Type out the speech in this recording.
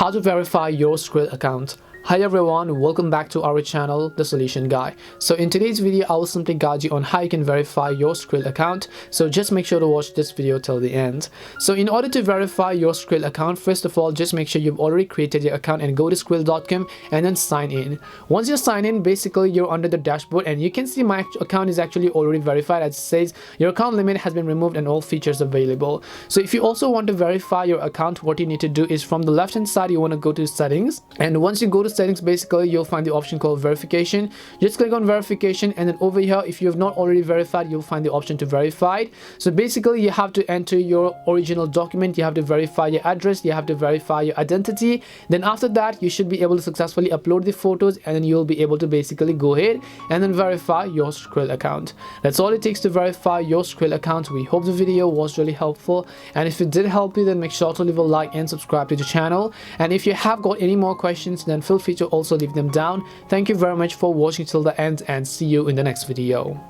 How to verify your Skrill account. Hi everyone, welcome back to our channel, The Solution Guy. So in today's video, I will simply guide you on how you can verify your Skrill account. So just make sure to watch this video till the end. So in order to verify your Skrill account, first of all, just make sure you've already created your account and go to skrill.com and then sign in. Once you sign in, basically you're under the dashboard and you can see my account is actually already verified. As it says, your account limit has been removed and all features available. So if you also want to verify your account, what you need to do is from the left hand side, you want to go to settings, and once you go to settings, basically you'll find the option called verification. Just click on verification, and then over here, if you have not already verified, you'll find the option to verified. So basically you have to enter your original document, you have to verify your address, you have to verify your identity. Then after that, you should be able to successfully upload the photos, and then you'll be able to basically go ahead and then verify your Skrill account. That's all it takes to verify your Skrill account. We hope the video was really helpful, and if it did help you, then make sure to leave a like and subscribe to the channel. And if you have got any more questions, then feel free to also leave them down. Thank you very much for watching till the end, and see you in the next video.